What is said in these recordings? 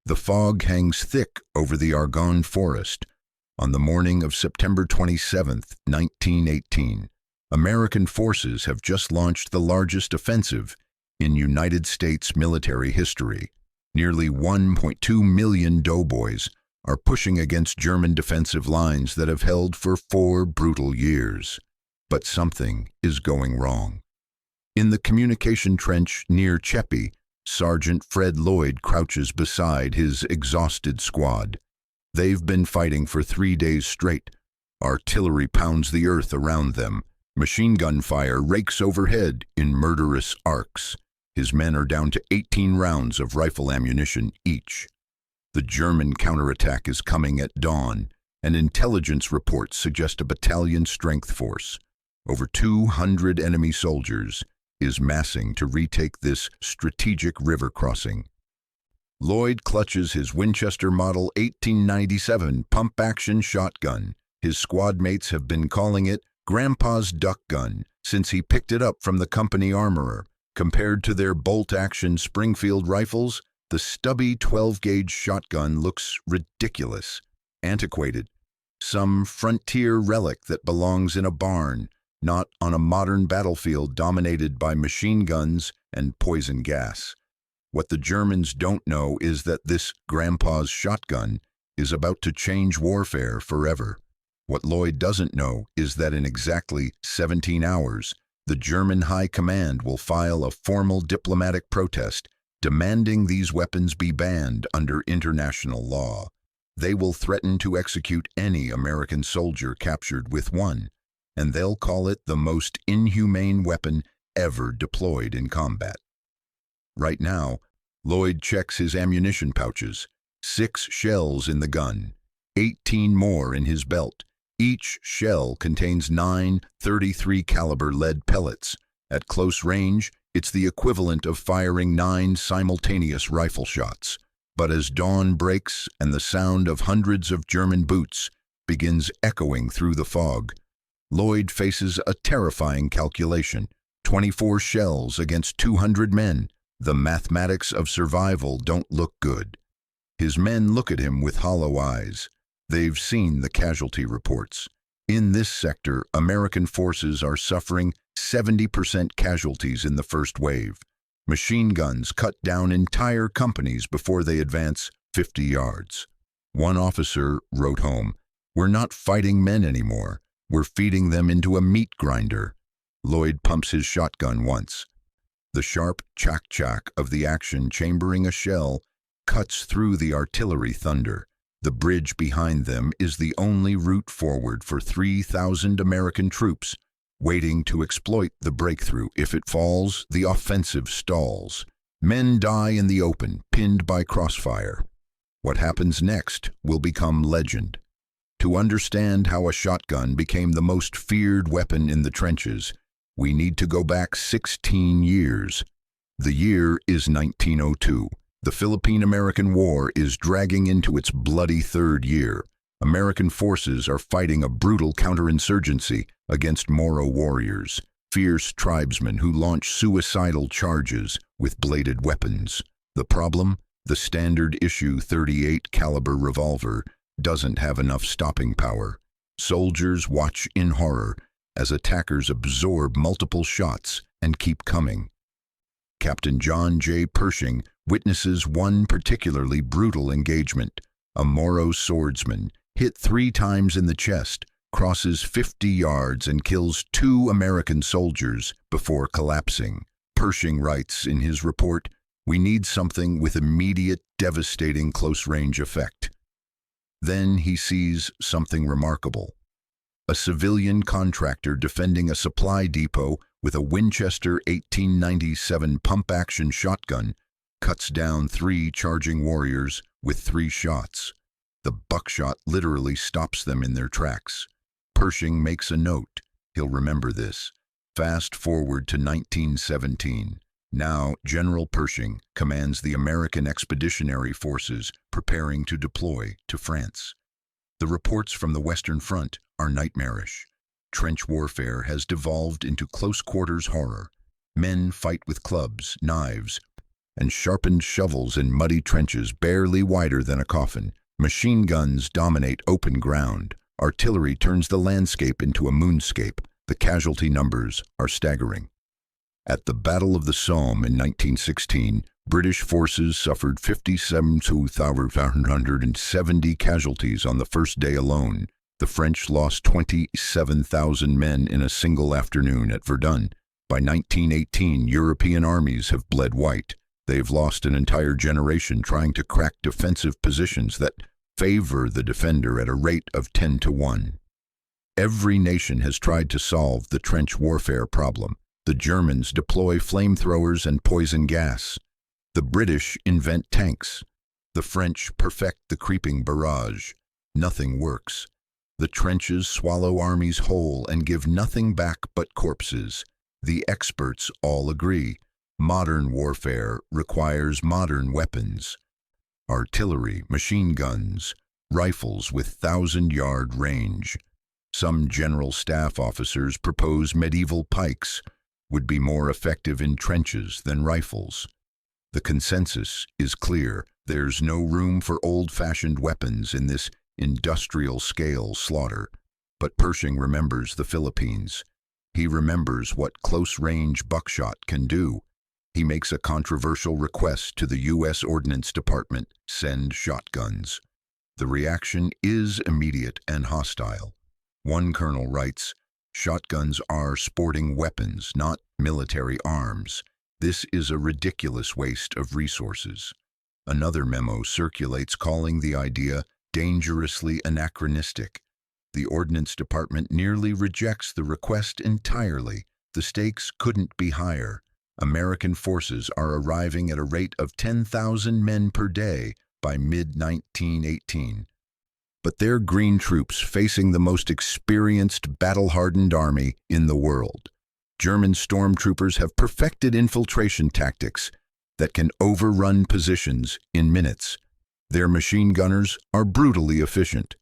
The fog hangs thick over the Argonne forest. On the morning of September 27, 1918, American forces have just launched the largest offensive in United States military history. Nearly 1.2 million doughboys are pushing against German defensive lines that have held for 4 brutal years. But something is going wrong. In the communication trench near Chepi, Sergeant Fred Lloyd crouches beside his exhausted squad. They've been fighting for 3 days straight. Artillery pounds the earth around them. Machine gun fire rakes overhead in murderous arcs. His men are down to 18 rounds of rifle ammunition each. The German counterattack is coming at dawn, and intelligence reports suggest a battalion-strength force. Over 200 enemy soldiers is massing to retake this strategic river crossing. Lloyd clutches his Winchester Model 1897 pump-action shotgun. His squad mates have been calling it Grandpa's duck gun since he picked it up from the company armorer. Compared to their bolt-action Springfield rifles, the stubby 12-gauge shotgun looks ridiculous, antiquated, some frontier relic that belongs in a barn, not on a modern battlefield dominated by machine guns and poison gas. What the Germans don't know is that this Grandpa's shotgun is about to change warfare forever. What Lloyd doesn't know is that in exactly 17 hours, the German High Command will file a formal diplomatic protest demanding these weapons be banned under international law. They will threaten to execute any American soldier captured with one, and they'll call it the most inhumane weapon ever deployed in combat. Right now, Lloyd checks his ammunition pouches. 6 shells in the gun, 18 more in his belt. Each shell contains 9 .33 caliber lead pellets. At close range, it's the equivalent of firing 9 simultaneous rifle shots. But as dawn breaks and the sound of hundreds of German boots begins echoing through the fog, Lloyd faces a terrifying calculation. 24 shells against 200 men. The mathematics of survival don't look good. His men look at him with hollow eyes. They've seen the casualty reports. In this sector, American forces are suffering 70% casualties in the first wave. Machine guns cut down entire companies before they advance 50 yards. One officer wrote home, "We're not fighting men anymore. We're feeding them into a meat grinder." Lloyd pumps his shotgun once. The sharp chack-chack of the action chambering a shell cuts through the artillery thunder. The bridge behind them is the only route forward for 3,000 American troops, waiting to exploit the breakthrough. If it falls, the offensive stalls. Men die in the open, pinned by crossfire. What happens next will become legend. To understand how a shotgun became the most feared weapon in the trenches, we need to go back 16 years. The year is 1902. The Philippine-American War is dragging into its bloody 3rd year. American forces are fighting a brutal counterinsurgency against Moro warriors, fierce tribesmen who launch suicidal charges with bladed weapons. The problem? The standard issue .38 caliber revolver doesn't have enough stopping power. Soldiers watch in horror as attackers absorb multiple shots and keep coming. Captain John J. Pershing witnesses one particularly brutal engagement. A Moro swordsman, hit 3 times in the chest, crosses 50 yards and kills 2 American soldiers before collapsing. Pershing writes in his report, "We need something with immediate, devastating close-range effect." Then he sees something remarkable. A civilian contractor defending a supply depot with a Winchester 1897 pump-action shotgun cuts down 3 charging warriors with 3 shots. The buckshot literally stops them in their tracks. Pershing makes a note. He'll remember this. Fast forward to 1917. Now, General Pershing commands the American Expeditionary Forces preparing to deploy to France. The reports from the Western Front are nightmarish. Trench warfare has devolved into close-quarters horror. Men fight with clubs, knives, and sharpened shovels in muddy trenches barely wider than a coffin. Machine guns dominate open ground. Artillery turns the landscape into a moonscape. The casualty numbers are staggering. At the Battle of the Somme in 1916, British forces suffered 57,570 casualties on the first day alone. The French lost 27,000 men in a single afternoon at Verdun. By 1918, European armies have bled white. They've lost an entire generation trying to crack defensive positions that favor the defender at a rate of 10-1. Every nation has tried to solve the trench warfare problem. The Germans deploy flamethrowers and poison gas. The British invent tanks. The French perfect the creeping barrage. Nothing works. The trenches swallow armies whole and give nothing back but corpses. The experts all agree. Modern warfare requires modern weapons. Artillery, machine guns, rifles with 1,000-yard range. Some general staff officers propose medieval pikes would be more effective in trenches than rifles. The consensus is clear. There's no room for old-fashioned weapons in this industrial-scale slaughter. But Pershing remembers the Philippines. He remembers what close-range buckshot can do. He makes a controversial request to the U.S. Ordnance Department: send shotguns. The reaction is immediate and hostile. One colonel writes, "Shotguns are sporting weapons, not military arms. This is a ridiculous waste of resources." Another memo circulates calling the idea dangerously anachronistic. The Ordnance Department nearly rejects the request entirely. The stakes couldn't be higher. American forces are arriving at a rate of 10,000 men per day by mid-1918. But they're green troops facing the most experienced, battle-hardened army in the world. German stormtroopers have perfected infiltration tactics that can overrun positions in minutes. Their machine gunners are brutally efficient.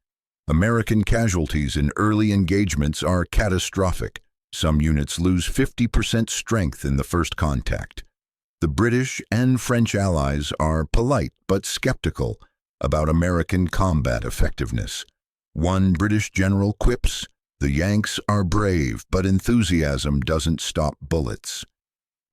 American casualties in early engagements are catastrophic. Some units lose 50% strength in the first contact. The British and French allies are polite but skeptical about American combat effectiveness. One British general quips, "The Yanks are brave, but enthusiasm doesn't stop bullets."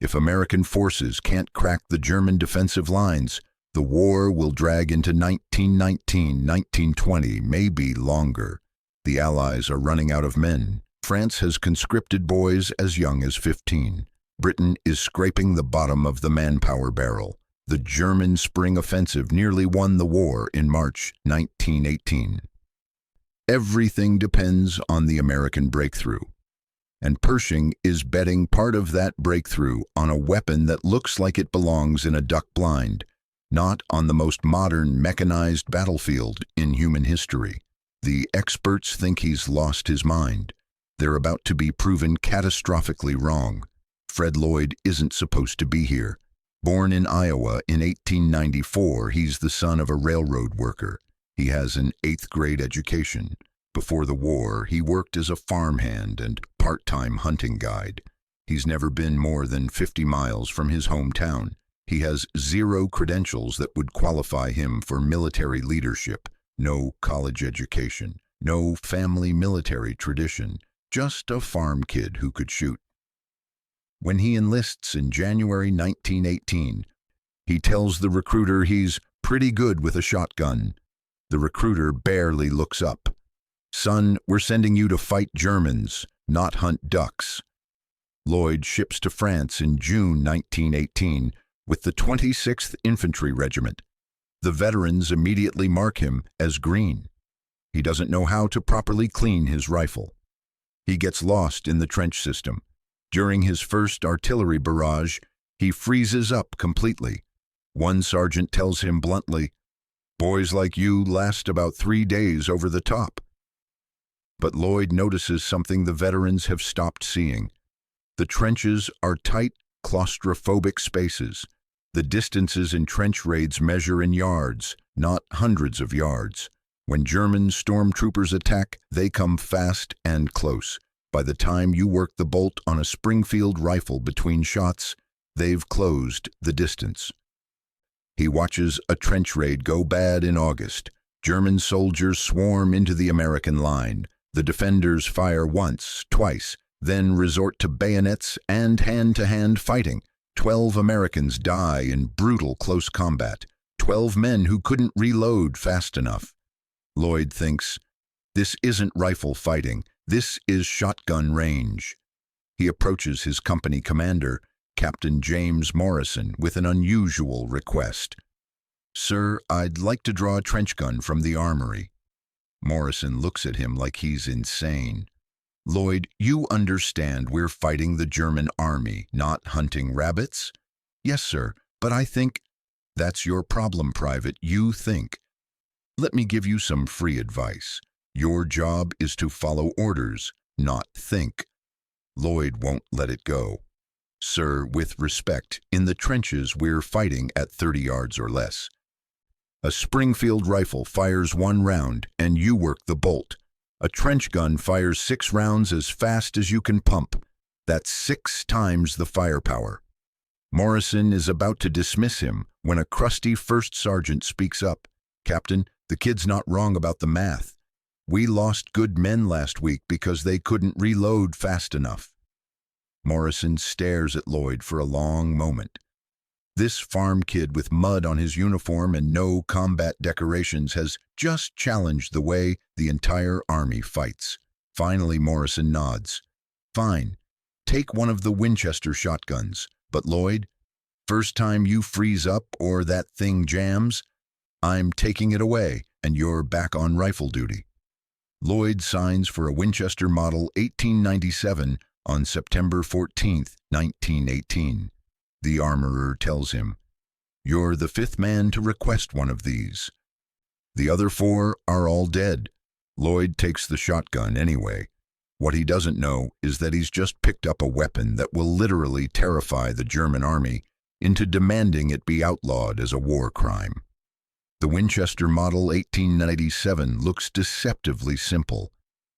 If American forces can't crack the German defensive lines, the war will drag into 1919, 1920, maybe longer. The Allies are running out of men. France has conscripted boys as young as 15. Britain is scraping the bottom of the manpower barrel. The German spring offensive nearly won the war in March 1918. Everything depends on the American breakthrough. And Pershing is betting part of that breakthrough on a weapon that looks like it belongs in a duck blind, not on the most modern mechanized battlefield in human history. The experts think he's lost his mind. They're about to be proven catastrophically wrong. Fred Lloyd isn't supposed to be here. Born in Iowa in 1894, he's the son of a railroad worker. He has an 8th-grade education. Before the war, he worked as a farmhand and part-time hunting guide. He's never been more than 50 miles from his hometown. He has 0 credentials that would qualify him for military leadership. No college education, no family military tradition, just a farm kid who could shoot. When he enlists in January 1918, he tells the recruiter he's pretty good with a shotgun. The recruiter barely looks up. "Son, we're sending you to fight Germans, not hunt ducks." Lloyd ships to France in June 1918 with the 26th Infantry Regiment. The veterans immediately mark him as green. He doesn't know how to properly clean his rifle. He gets lost in the trench system. During his first artillery barrage, he freezes up completely. One sergeant tells him bluntly, "Boys like you last about 3 days over the top." But Lloyd notices something the veterans have stopped seeing. The trenches are tight, claustrophobic spaces. The distances in trench raids measure in yards, not hundreds of yards. When German stormtroopers attack, they come fast and close. By the time you work the bolt on a Springfield rifle between shots, they've closed the distance. He watches a trench raid go bad in August. German soldiers swarm into the American line. The defenders fire once, twice, then resort to bayonets and hand-to-hand fighting. 12 Americans die in brutal close combat. 12 men who couldn't reload fast enough. Lloyd thinks, this isn't rifle fighting, this is shotgun range. He approaches his company commander, Captain James Morrison, with an unusual request. "Sir, I'd like to draw a trench gun from the armory." Morrison looks at him like he's insane. "Lloyd, you understand we're fighting the German army, not hunting rabbits?" "Yes, sir, but I think—" "That's your problem, Private, you think. Let me give you some free advice. Your job is to follow orders, not think." Lloyd won't let it go. "Sir, with respect, in the trenches we're fighting at 30 yards or less. A Springfield rifle fires 1 round and you work the bolt. A trench gun fires 6 rounds as fast as you can pump. That's 6 times the firepower." Morrison is about to dismiss him when a crusty first sergeant speaks up. "Captain, the kid's not wrong about the math. We lost good men last week because they couldn't reload fast enough." Morrison stares at Lloyd for a long moment. This farm kid with mud on his uniform and no combat decorations has just challenged the way the entire army fights. Finally, Morrison nods. "Fine, take one of the Winchester shotguns. But Lloyd, first time you freeze up or that thing jams, I'm taking it away and you're back on rifle duty." Lloyd signs for a Winchester Model 1897 on September 14, 1918. The armorer tells him, "You're the 5th man to request one of these. The other 4 are all dead." Lloyd takes the shotgun anyway. What he doesn't know is that he's just picked up a weapon that will literally terrify the German army into demanding it be outlawed as a war crime. The Winchester Model 1897 looks deceptively simple.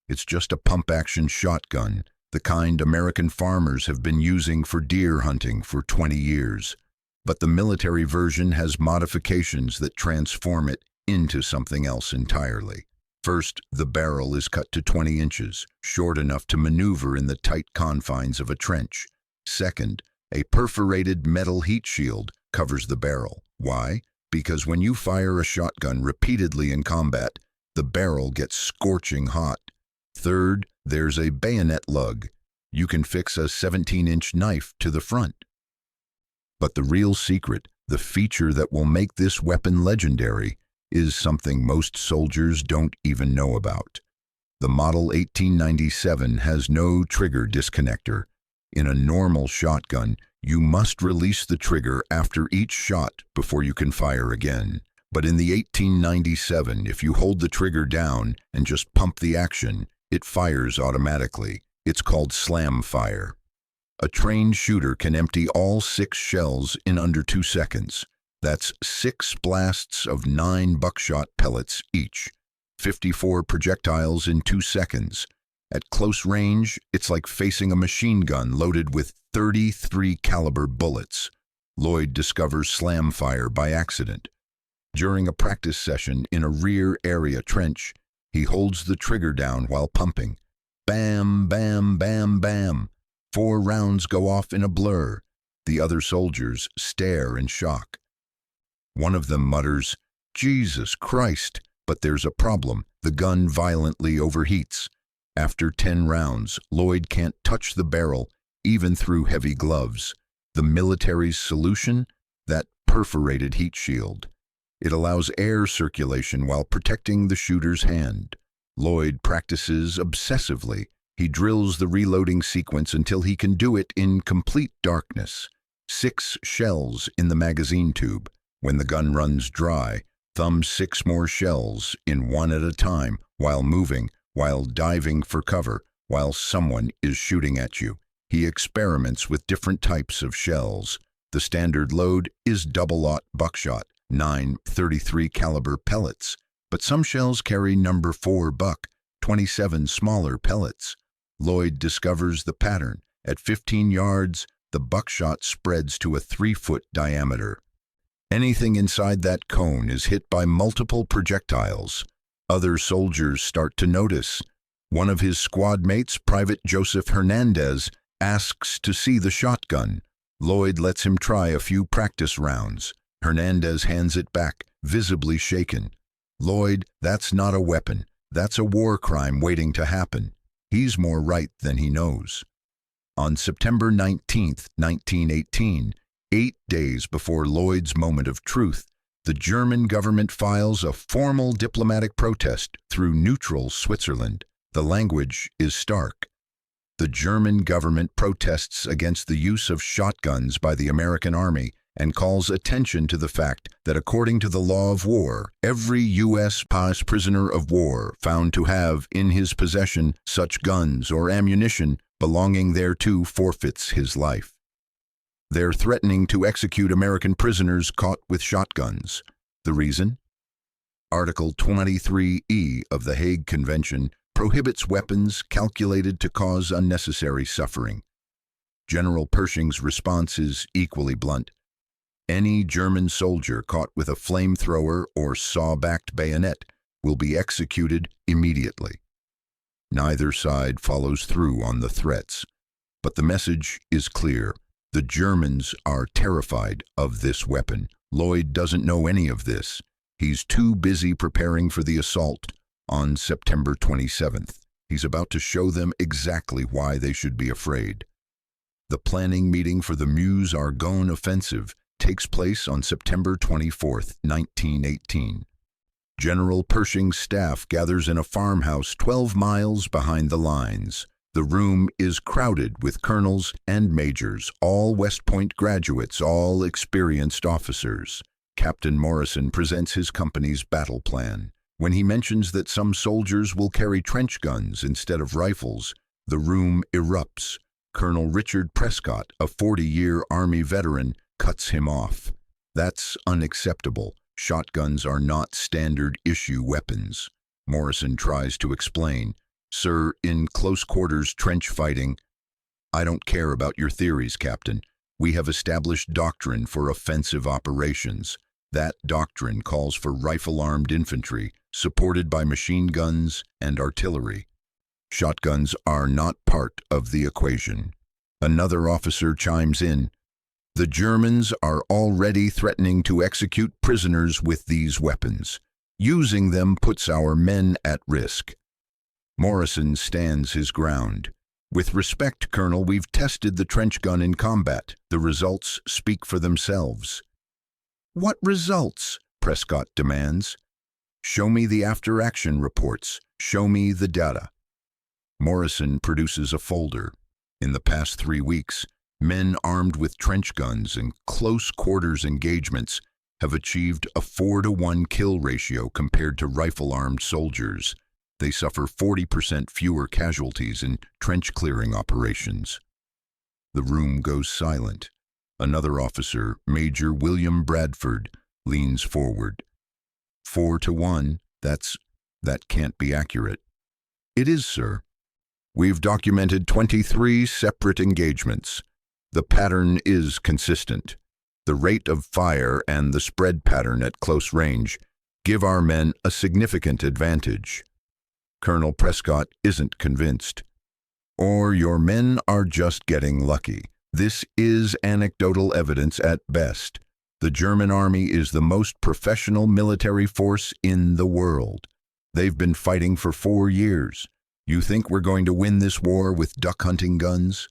It's just a pump-action shotgun, the kind American farmers have been using for deer hunting for 20 years. But the military version has modifications that transform it into something else entirely. First, the barrel is cut to 20 inches, short enough to maneuver in the tight confines of a trench. Second, a perforated metal heat shield covers the barrel. Why? Because when you fire a shotgun repeatedly in combat, the barrel gets scorching hot. Third, there's a bayonet lug. You can fix a 17-inch knife to the front. But the real secret, the feature that will make this weapon legendary, is something most soldiers don't even know about. The Model 1897 has no trigger disconnector. In a normal shotgun, you must release the trigger after each shot before you can fire again. But in the 1897, if you hold the trigger down and just pump the action, it fires automatically. It's called slam fire. A trained shooter can empty all 6 shells in under 2 seconds. That's 6 blasts of 9 buckshot pellets each. 54 projectiles in 2 seconds. At close range, it's like facing a machine gun loaded with 33 caliber bullets. Lloyd discovers slam fire by accident. During a practice session in a rear area trench, he holds the trigger down while pumping. Bam, bam, bam, bam. 4 rounds go off in a blur. The other soldiers stare in shock. One of them mutters, "Jesus Christ," but there's a problem. The gun violently overheats. After 10 rounds, Lloyd can't touch the barrel, even through heavy gloves. The military's solution? That perforated heat shield. It allows air circulation while protecting the shooter's hand. Lloyd practices obsessively. He drills the reloading sequence until he can do it in complete darkness. 6 shells in the magazine tube. When the gun runs dry, thumb 6 more shells in one at a time while moving, while diving for cover, while someone is shooting at you. He experiments with different types of shells. The standard load is double-aught buckshot, 9 .33 caliber pellets, but some shells carry number 4 buck, 27 smaller pellets. Lloyd discovers the pattern. At 15 yards, the buckshot spreads to a 3-foot diameter. Anything inside that cone is hit by multiple projectiles. Other soldiers start to notice. One of his squad mates, Private Joseph Hernandez, asks to see the shotgun. Lloyd lets him try a few practice rounds. Hernandez hands it back, visibly shaken. Lloyd, that's not a weapon. That's a war crime waiting to happen. He's more right than he knows. On September 19, 1918, 8 days before Lloyd's moment of truth, the German government files a formal diplomatic protest through neutral Switzerland. The language is stark. The German government protests against the use of shotguns by the American Army and calls attention to the fact that according to the law of war, every U.S. prisoner of war found to have in his possession such guns or ammunition belonging thereto forfeits his life. They're threatening to execute American prisoners caught with shotguns. The reason? Article 23E of the Hague Convention prohibits weapons calculated to cause unnecessary suffering. General Pershing's response is equally blunt. Any German soldier caught with a flamethrower or saw-backed bayonet will be executed immediately. Neither side follows through on the threats, but the message is clear. The Germans are terrified of this weapon. Lloyd doesn't know any of this. He's too busy preparing for the assault on September 27th. He's about to show them exactly why they should be afraid. The planning meeting for the Meuse-Argonne Offensive takes place on September 24, 1918. General Pershing's staff gathers in a farmhouse 12 miles behind the lines. The room is crowded with colonels and majors, all West Point graduates, all experienced officers. Captain Morrison presents his company's battle plan. When he mentions that some soldiers will carry trench guns instead of rifles, the room erupts. Colonel Richard Prescott, a 40-year Army veteran, cuts him off. That's unacceptable. Shotguns are not standard-issue weapons. Morrison tries to explain. Sir, in close-quarters trench fighting, I don't care about your theories, Captain. We have established doctrine for offensive operations. That doctrine calls for rifle-armed infantry, supported by machine guns and artillery. Shotguns are not part of the equation. Another officer chimes in. The Germans are already threatening to execute prisoners with these weapons. Using them puts our men at risk. Morrison stands his ground. With respect, Colonel, we've tested the trench gun in combat. The results speak for themselves. What results? Prescott demands. Show me the after-action reports. Show me the data. Morrison produces a folder. In the past 3 weeks, men armed with trench guns in close-quarters engagements have achieved a 4-to-1 kill ratio compared to rifle-armed soldiers. They suffer 40% fewer casualties in trench-clearing operations. The room goes silent. Another officer, Major William Bradford, leans forward. 4-to-1, that can't be accurate. It is, sir. We've documented 23 separate engagements. The pattern is consistent. The rate of fire and the spread pattern at close range give our men a significant advantage. Colonel Prescott isn't convinced. Or your men are just getting lucky. This is anecdotal evidence at best. The German army is the most professional military force in the world. They've been fighting for 4 years. You think we're going to win this war with duck-hunting guns?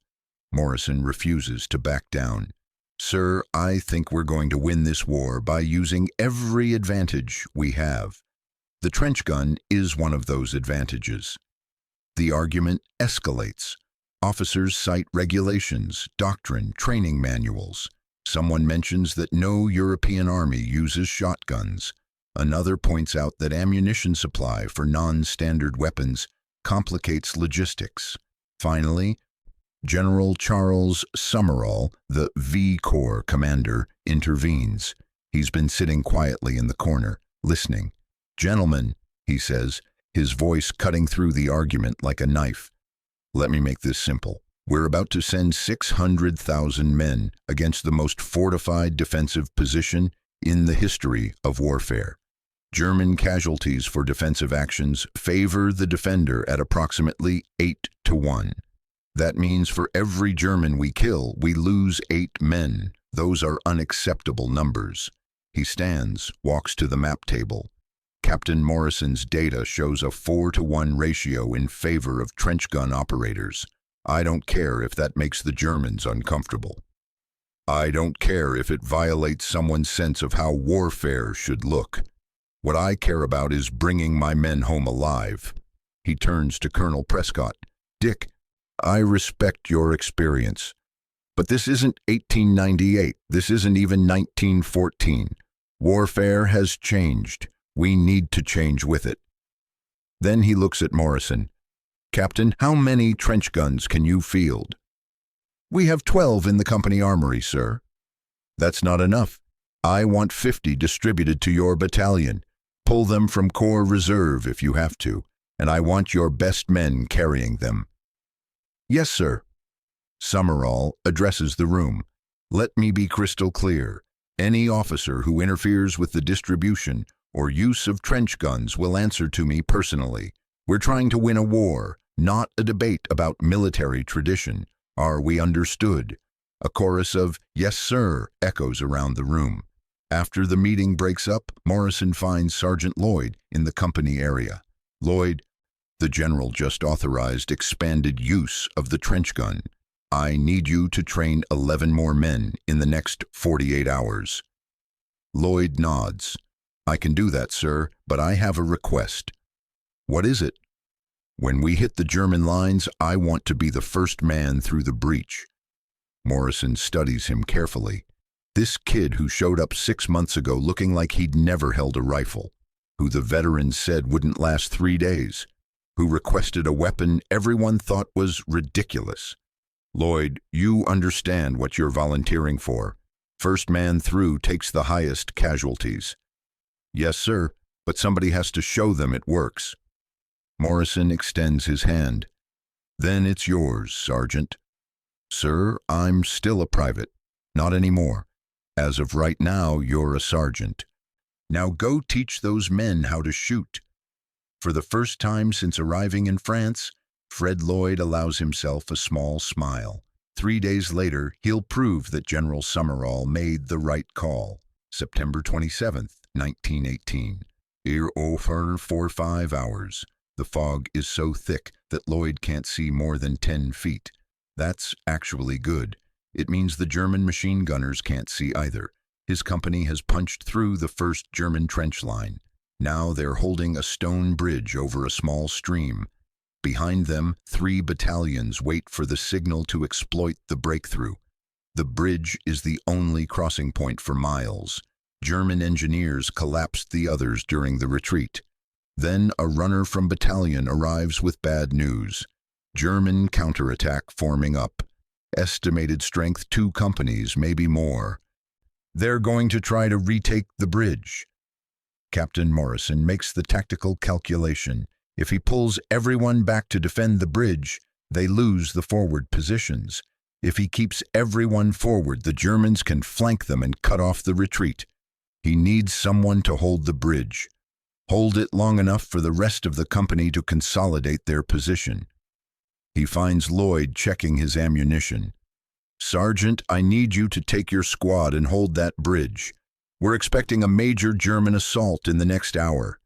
Morrison refuses to back down. Sir, I think we're going to win this war by using every advantage we have. The trench gun is one of those advantages. The argument escalates. Officers cite regulations, doctrine, training manuals. Someone mentions that no European army uses shotguns. Another points out that ammunition supply for non-standard weapons complicates logistics. Finally, General Charles Summerall, the V Corps commander, intervenes. He's been sitting quietly in the corner, listening. Gentlemen, he says, his voice cutting through the argument like a knife. Let me make this simple. We're about to send 600,000 men against the most fortified defensive position In the history of warfare, German casualties for defensive actions favor the defender at approximately 8-1. That means for every German we kill, we lose 8 men. Those are unacceptable numbers. He stands, walks to the map table. Captain Morrison's data shows a 4-1 ratio in favor of trench gun operators. I don't care if that makes the Germans uncomfortable. I don't care if it violates someone's sense of how warfare should look. What I care about is bringing my men home alive. He turns to Colonel Prescott. Dick, I respect your experience, but this isn't 1898. This isn't even 1914. Warfare has changed. We need to change with it. Then he looks at Morrison. Captain, how many trench guns can you field? We have 12 in the company armory, sir. That's not enough. I want 50 distributed to your battalion. Pull them from Corps Reserve if you have to, and I want your best men carrying them. Yes, sir. Summerall addresses the room. Let me be crystal clear. Any officer who interferes with the distribution or use of trench guns will answer to me personally. We're trying to win a war, not a debate about military tradition. Are we understood? A chorus of "Yes, sir" echoes around the room. After the meeting breaks up, Morrison finds Sergeant Lloyd in the company area. Lloyd, the general just authorized expanded use of the trench gun. I need you to train 11 more men in the next 48 hours. Lloyd nods. I can do that, sir, but I have a request. What is it? When we hit the German lines, I want to be the first man through the breach. Morrison studies him carefully. This kid who showed up 6 months ago looking like he'd never held a rifle, who the veterans said wouldn't last 3 days, who requested a weapon everyone thought was ridiculous. Lloyd, you understand what you're volunteering for. First man through takes the highest casualties. Yes, sir, but somebody has to show them it works. Morrison extends his hand. Then it's yours, Sergeant. Sir, I'm still a private. Not anymore. As of right now, you're a sergeant. Now go teach those men how to shoot. For the first time since arriving in France, Fred Lloyd allows himself a small smile. 3 days later, he'll prove that General Summerall made the right call. September 27th, 1918. Here over for 5 hours. The fog is so thick that Lloyd can't see more than 10 feet. That's actually good. It means the German machine gunners can't see either. His company has punched through the first German trench line. Now they're holding a stone bridge over a small stream. Behind them, 3 battalions wait for the signal to exploit the breakthrough. The bridge is the only crossing point for miles. German engineers collapsed the others during the retreat. Then a runner from battalion arrives with bad news. German counterattack forming up. Estimated strength 2 companies, maybe more. They're going to try to retake the bridge. Captain Morrison makes the tactical calculation. If he pulls everyone back to defend the bridge, they lose the forward positions. If he keeps everyone forward, the Germans can flank them and cut off the retreat. He needs someone to hold the bridge. Hold it long enough for the rest of the company to consolidate their position. He finds Lloyd checking his ammunition. Sergeant, I need you to take your squad and hold that bridge. We're expecting a major German assault in the next hour.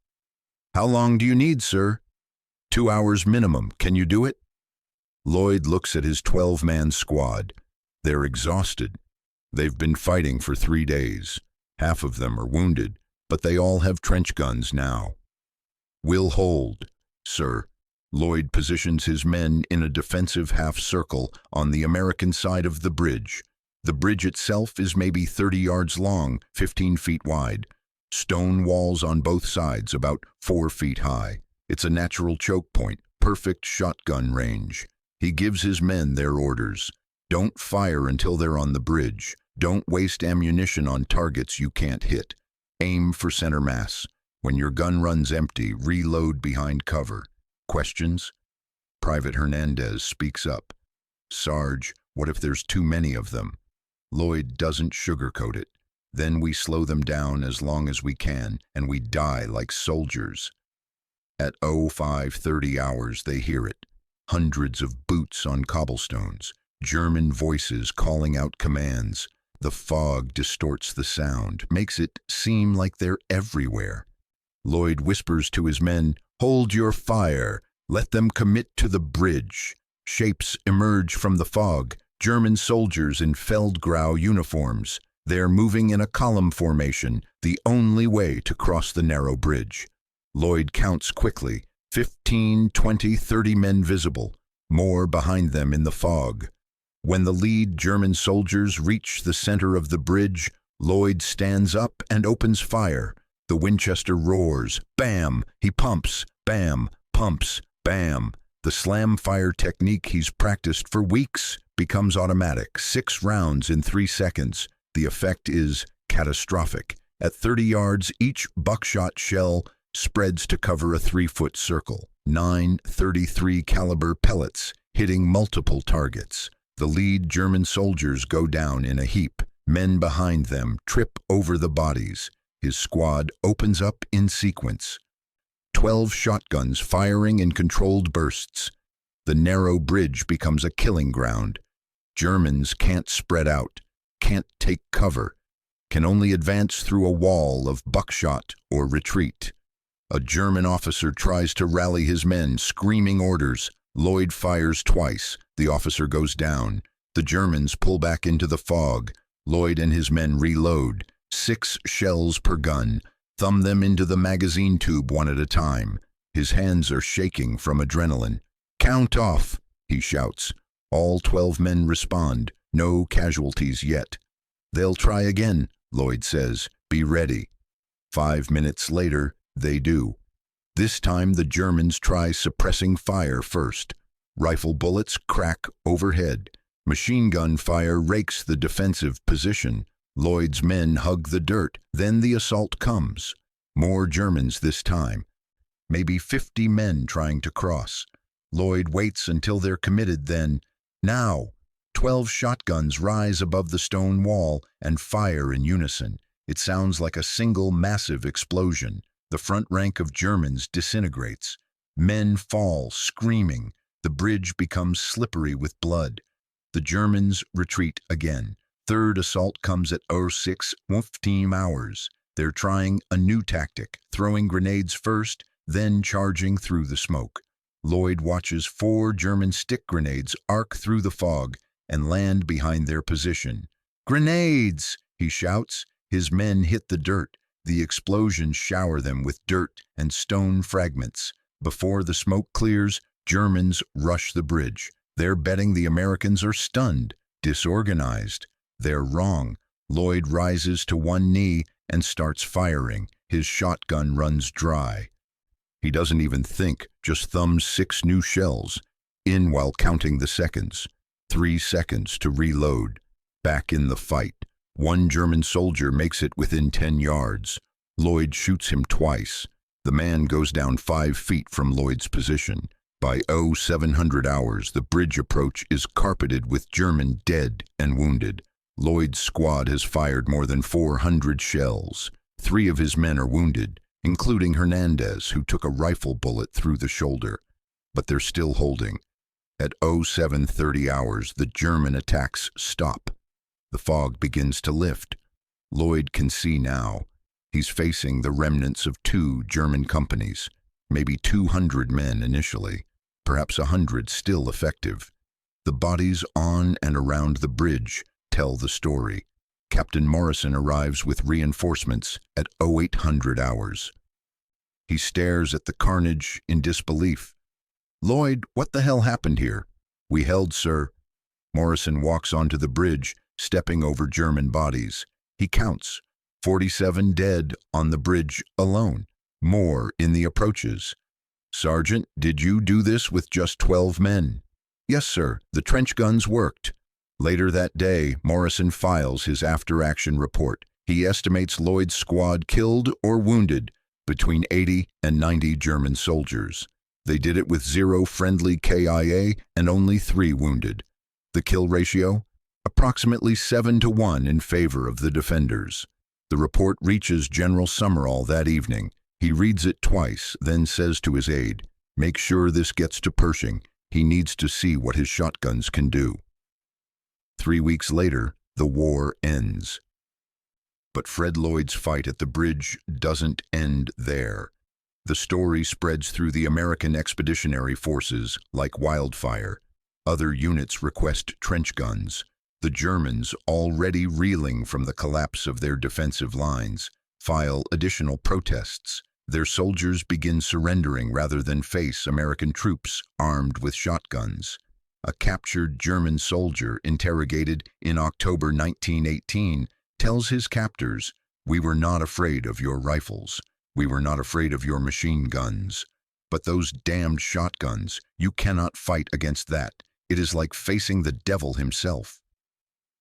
How long do you need, sir? 2 hours minimum. Can you do it? Lloyd looks at his 12-man squad. They're exhausted. They've been fighting for 3 days. Half of them are wounded, but they all have trench guns now. We'll hold, sir. Lloyd positions his men in a defensive half-circle on the American side of the bridge. The bridge itself is maybe 30 yards long, 15 feet wide. Stone walls on both sides, about 4 feet high. It's a natural choke point, perfect shotgun range. He gives his men their orders. Don't fire until they're on the bridge. Don't waste ammunition on targets you can't hit. Aim for center mass. When your gun runs empty, reload behind cover. Questions? Private Hernandez speaks up. Sarge, what if there's too many of them? Lloyd doesn't sugarcoat it. Then we slow them down as long as we can, and we die like soldiers. At 05:30 hours, they hear it. Hundreds of boots on cobblestones, German voices calling out commands. The fog distorts the sound, makes it seem like they're everywhere. Lloyd whispers to his men, "Hold your fire. Let them commit to the bridge." Shapes emerge from the fog, German soldiers in Feldgrau uniforms. They're moving in a column formation, the only way to cross the narrow bridge. Lloyd counts quickly, 15, 20, 30 men visible, more behind them in the fog. When the lead German soldiers reach the center of the bridge, Lloyd stands up and opens fire. The Winchester roars. Bam! He pumps. Bam! Pumps. Bam! The slam fire technique he's practiced for weeks becomes automatic. 6 rounds in 3 seconds. The effect is catastrophic. At 30 yards, each buckshot shell spreads to cover a 3-foot circle. 9 .33 caliber pellets hitting multiple targets. The lead German soldiers go down in a heap. Men behind them trip over the bodies. His squad opens up in sequence. 12 shotguns firing in controlled bursts. The narrow bridge becomes a killing ground. Germans can't spread out, can't take cover, can only advance through a wall of buckshot or retreat. A German officer tries to rally his men, screaming orders. Lloyd fires twice. The officer goes down. The Germans pull back into the fog. Lloyd and his men reload. 6 shells per gun. Thumb them into the magazine tube one at a time. His hands are shaking from adrenaline. "Count off," he shouts. All 12 men respond. No casualties yet. "They'll try again," Lloyd says. "Be ready." 5 minutes later, they do. This time the Germans try suppressing fire first. Rifle bullets crack overhead. Machine gun fire rakes the defensive position. Lloyd's men hug the dirt. Then the assault comes. More Germans this time. Maybe 50 men trying to cross. Lloyd waits until they're committed, then, now! 12 shotguns rise above the stone wall and fire in unison. It sounds like a single massive explosion. The front rank of Germans disintegrates. Men fall, screaming. The bridge becomes slippery with blood. The Germans retreat again. Third assault comes at 06:15 hours. They're trying a new tactic, throwing grenades first, then charging through the smoke. Lloyd watches 4 German stick grenades arc through the fog and land behind their position. "Grenades!" he shouts. His men hit the dirt. The explosions shower them with dirt and stone fragments. Before the smoke clears, Germans rush the bridge. They're betting the Americans are stunned, disorganized. They're wrong. Lloyd rises to one knee and starts firing. His shotgun runs dry. He doesn't even think, just thumbs 6 new shells, in while counting the seconds. 3 seconds to reload. Back in the fight. 1 German soldier makes it within 10 yards. Lloyd shoots him twice. The man goes down 5 feet from Lloyd's position. By 0700 hours, the bridge approach is carpeted with German dead and wounded. Lloyd's squad has fired more than 400 shells. 3 of his men are wounded, including Hernandez, who took a rifle bullet through the shoulder. But they're still holding. At 0730 hours, the German attacks stop. The fog begins to lift. Lloyd can see now. He's facing the remnants of 2 German companies, maybe 200 men initially, perhaps 100 still effective. The bodies on and around the bridge tell the story. Captain Morrison arrives with reinforcements at 0800 hours. He stares at the carnage in disbelief. "Lloyd, what the hell happened here?" "We held, sir." Morrison walks onto the bridge, stepping over German bodies. He counts. 47 dead on the bridge alone. More in the approaches. "Sergeant, did you do this with just 12 men?" "Yes, sir. The trench guns worked." Later that day, Morrison files his after-action report. He estimates Lloyd's squad killed or wounded between 80 and 90 German soldiers. They did it with 0 friendly KIA and only 3 wounded. The kill ratio? Approximately 7-1 in favor of the defenders. The report reaches General Summerall that evening. He reads it twice, then says to his aide, "Make sure this gets to Pershing. He needs to see what his shotguns can do." 3 weeks later, the war ends. But Fred Lloyd's fight at the bridge doesn't end there. The story spreads through the American Expeditionary Forces like wildfire. Other units request trench guns. The Germans, already reeling from the collapse of their defensive lines, file additional protests. Their soldiers begin surrendering rather than face American troops armed with shotguns. A captured German soldier interrogated in October 1918 tells his captors, "We were not afraid of your rifles. We were not afraid of your machine guns. But those damned shotguns, you cannot fight against that. It is like facing the devil himself."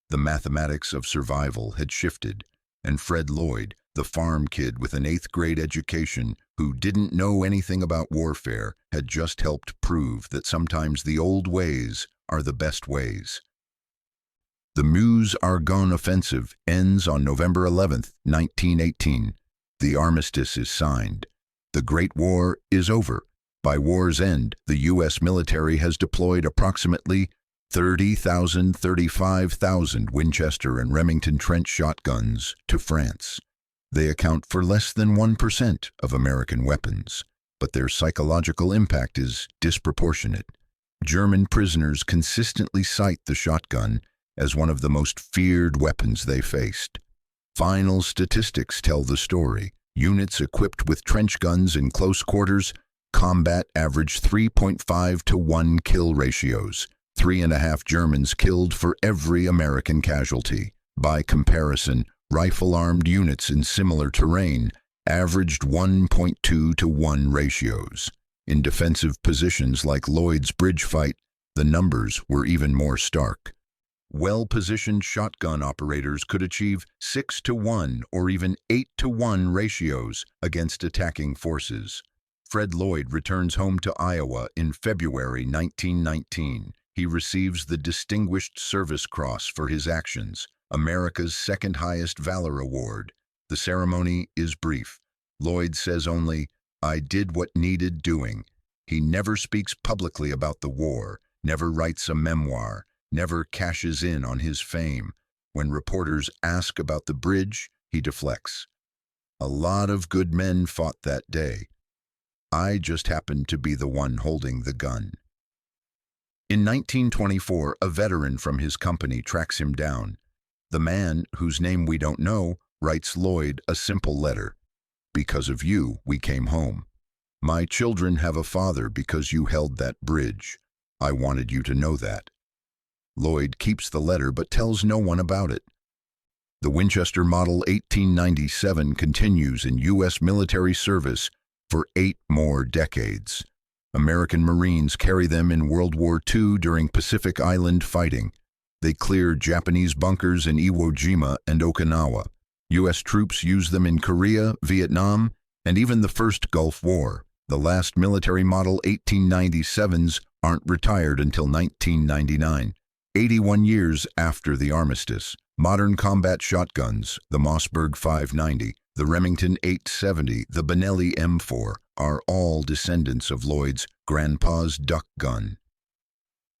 The mathematics of survival had shifted, and Fred Lloyd, the farm kid with an 8th-grade education who didn't know anything about warfare, had just helped prove that sometimes the old ways are the best ways. The Meuse-Argonne Offensive ends on November 11, 1918. The armistice is signed. The Great War is over. By war's end, the U.S. military has deployed approximately 35,000 Winchester and Remington trench shotguns to France. They account for less than 1% of American weapons, but their psychological impact is disproportionate. German prisoners consistently cite the shotgun as one of the most feared weapons they faced. Final statistics tell the story. Units equipped with trench guns in close quarters combat average 3.5 to 1 kill ratios, 3.5 Germans killed for every American casualty. By comparison, rifle-armed units in similar terrain averaged 1.2 to 1 ratios. In defensive positions like Lloyd's bridge fight, the numbers were even more stark. Well-positioned shotgun operators could achieve 6 to 1 or even 8 to 1 ratios against attacking forces. Fred Lloyd returns home to Iowa in February 1919. He receives the Distinguished Service Cross for his actions, America's second-highest Valor Award. The ceremony is brief. Lloyd says only, "I did what needed doing." He never speaks publicly about the war, never writes a memoir, never cashes in on his fame. When reporters ask about the bridge, he deflects. "A lot of good men fought that day. I just happened to be the one holding the gun." In 1924, a veteran from his company tracks him down. The man, whose name we don't know, writes Lloyd a simple letter. "Because of you, we came home. My children have a father because you held that bridge. I wanted you to know that." Lloyd keeps the letter but tells no one about it. The Winchester Model 1897 continues in U.S. military service for 8 more decades. American Marines carry them in World War II during Pacific Island fighting. They clear Japanese bunkers in Iwo Jima and Okinawa. U.S. troops use them in Korea, Vietnam, and even the First Gulf War. The last military Model 1897s aren't retired until 1999, 81 years after the armistice. Modern combat shotguns, the Mossberg 590, the Remington 870, the Benelli M4, are all descendants of Lloyd's grandpa's duck gun.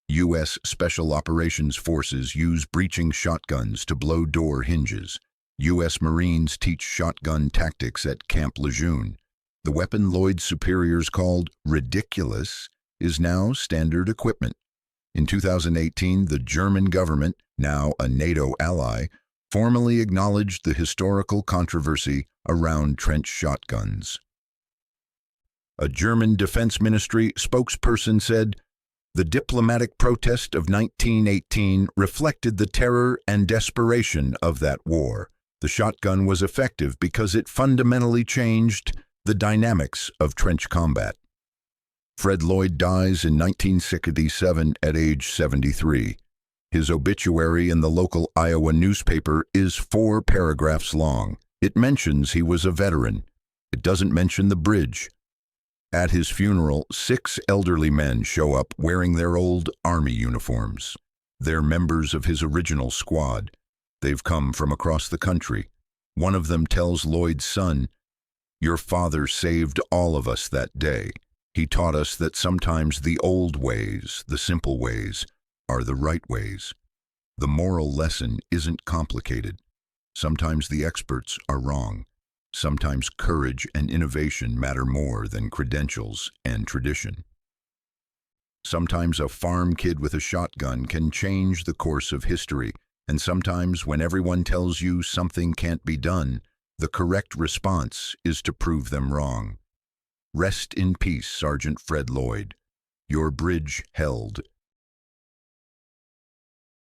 U.S. Special Operations Forces use breaching shotguns to blow door hinges. U.S. Marines teach shotgun tactics at Camp Lejeune. The weapon Lloyd's superiors called ridiculous is now standard equipment. In 2018, the German government, now a NATO ally, formally acknowledged the historical controversy around trench shotguns. A German Defense Ministry spokesperson said, "The diplomatic protest of 1918 reflected the terror and desperation of that war. The shotgun was effective because it fundamentally changed the dynamics of trench combat." Fred Lloyd dies in 1967 at age 73. His obituary in the local Iowa newspaper is 4 paragraphs long. It mentions he was a veteran. It doesn't mention the bridge. At his funeral, 6 elderly men show up wearing their old Army uniforms. They're members of his original squad. They've come from across the country. One of them tells Lloyd's son, "Your father saved all of us that day. He taught us that sometimes the old ways, the simple ways, are the right ways. The moral lesson isn't complicated. Sometimes the experts are wrong. Sometimes courage and innovation matter more than credentials and tradition. Sometimes a farm kid with a shotgun can change the course of history, and sometimes when everyone tells you something can't be done, the correct response is to prove them wrong. Rest in peace, Sergeant Fred Lloyd. Your bridge held,